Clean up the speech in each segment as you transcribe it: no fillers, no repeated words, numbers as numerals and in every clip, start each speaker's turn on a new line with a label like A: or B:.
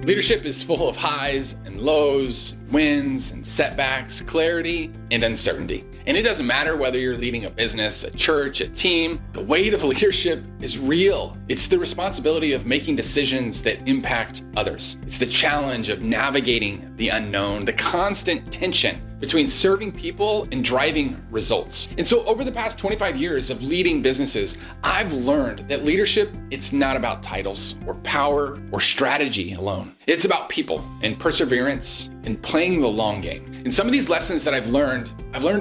A: Leadership is full of highs and lows, wins and setbacks, clarity and uncertainty. And it doesn't matter whether you're leading a business, a church, a team, the weight of leadership is real. It's the responsibility of making decisions that impact others. It's the challenge of navigating the unknown, the constant tension between serving people and driving results. And so over the past 25 years of leading businesses, I've learned that leadership, it's not about titles or power or strategy alone. It's about people and perseverance and playing the long game. And some of these lessons that I've learned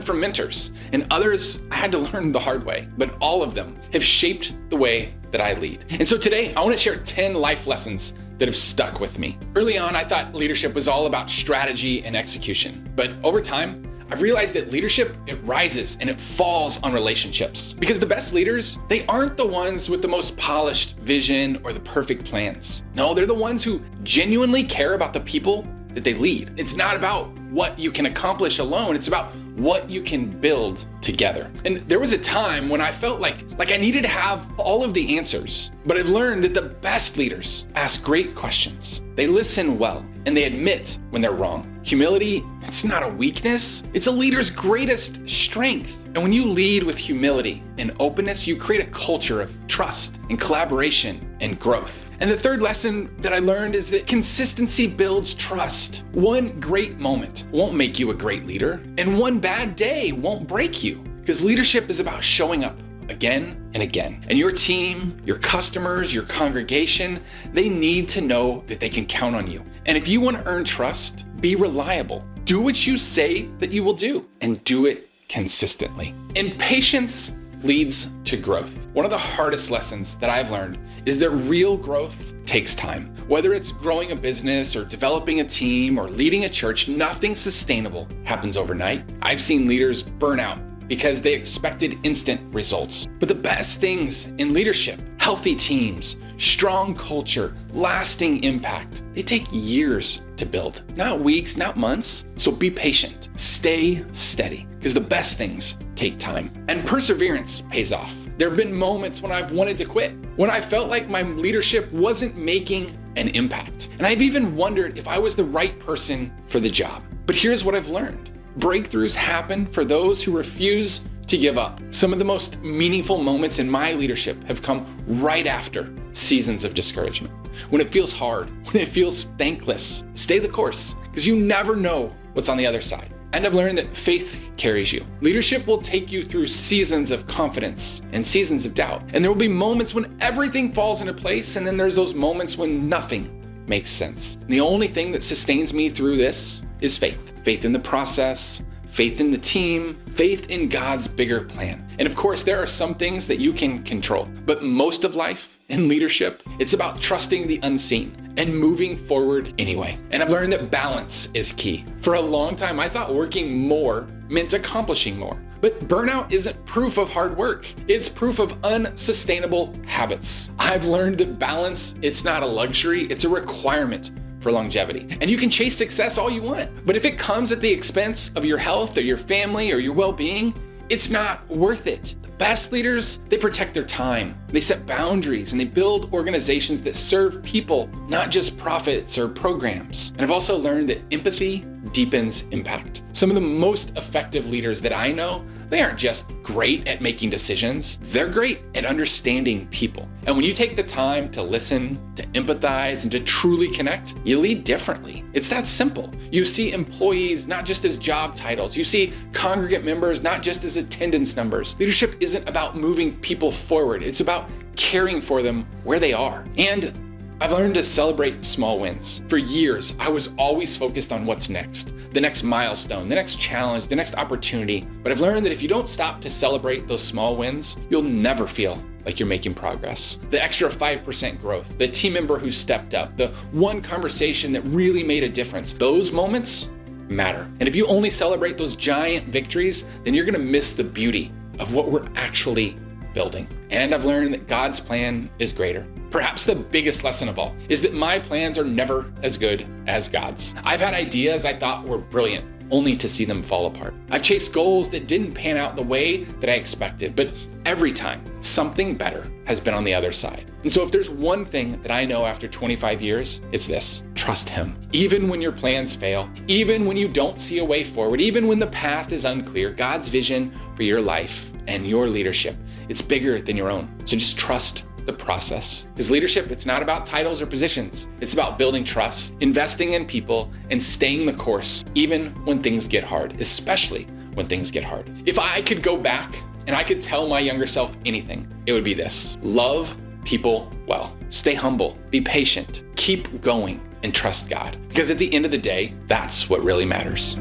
A: from mentors, and others I had to learn the hard way, but all of them have shaped the way that I lead. And so today I want to share 10 life lessons that have stuck with me. Early on, I thought leadership was all about strategy and execution. But over time, I've realized that leadership, it rises and it falls on relationships. Because the best leaders, they aren't the ones with the most polished vision or the perfect plans. No, they're the ones who genuinely care about the people that they lead. It's not about what you can accomplish alone. It's about what you can build together. And there was a time when I felt like I needed to have all of the answers, but I've learned that the best leaders ask great questions. They listen well and they admit when they're wrong. Humility, it's not a weakness. It's a leader's greatest strength. And when you lead with humility and openness, you create a culture of trust and collaboration and growth. And the third lesson that I learned is that consistency builds trust. One great moment won't make you a great leader, and one bad day won't break you, because leadership is about showing up again and again. And your team, your customers, your congregation, they need to know that they can count on you. And if you want to earn trust, be reliable. Do what you say that you will do, and do it consistently. And patience leads to growth. One of the hardest lessons that I've learned is that real growth takes time. Whether it's growing a business or developing a team or leading a church, nothing sustainable happens overnight. I've seen leaders burn out because they expected instant results. But the best things in leadership, healthy teams, strong culture, lasting impact, they take years to build, not weeks, not months. So be patient, stay steady, because the best things take time. And perseverance pays off. There have been moments when I've wanted to quit, when I felt like my leadership wasn't making an impact. And I've even wondered if I was the right person for the job. But here's what I've learned. Breakthroughs happen for those who refuse to give up. Some of the most meaningful moments in my leadership have come right after seasons of discouragement. When it feels hard, when it feels thankless, stay the course, because you never know what's on the other side. And I've learned that faith carries you. Leadership will take you through seasons of confidence and seasons of doubt. And there will be moments when everything falls into place, and then there's those moments when nothing makes sense. And the only thing that sustains me through this is faith. Faith in the process, faith in the team, faith in God's bigger plan. And of course, there are some things that you can control, but most of life in leadership, it's about trusting the unseen and moving forward anyway. And I've learned that balance is key. For a long time, I thought working more meant accomplishing more. But burnout isn't proof of hard work. It's proof of unsustainable habits. I've learned that balance, it's not a luxury, it's a requirement for longevity. And you can chase success all you want, but if it comes at the expense of your health or your family or your well-being, it's not worth it. The best leaders, they protect their time, they set boundaries, and they build organizations that serve people, not just profits or programs. And I've also learned that empathy deepens impact. Some of the most effective leaders that I know, they aren't just great at making decisions, they're great at understanding people. And when you take the time to listen, to empathize, and to truly connect, you lead differently. It's that simple. You see employees not just as job titles, you see congregant members not just as attendance numbers. Leadership isn't about moving people forward, it's about caring for them where they are. And I've learned to celebrate small wins. For years, I was always focused on what's next, the next milestone, the next challenge, the next opportunity. But I've learned that if you don't stop to celebrate those small wins, you'll never feel like you're making progress. The extra 5% growth, the team member who stepped up, the one conversation that really made a difference, those moments matter. And if you only celebrate those giant victories, then you're gonna miss the beauty of what we're actually building. And I've learned that God's plan is greater. Perhaps the biggest lesson of all is that my plans are never as good as God's. I've had ideas I thought were brilliant, only to see them fall apart. I've chased goals that didn't pan out the way that I expected, but every time, something better has been on the other side. And so if there's one thing that I know after 25 years, it's this: trust Him. Even when your plans fail, even when you don't see a way forward, even when the path is unclear, God's vision for your life and your leadership, it's bigger than your own. So just trust the process. Because leadership, it's not about titles or positions. It's about building trust, investing in people, and staying the course, even when things get hard, especially when things get hard. If I could go back and I could tell my younger self anything, it would be this: love people well, stay humble, be patient, keep going, and trust God. Because at the end of the day, that's what really matters.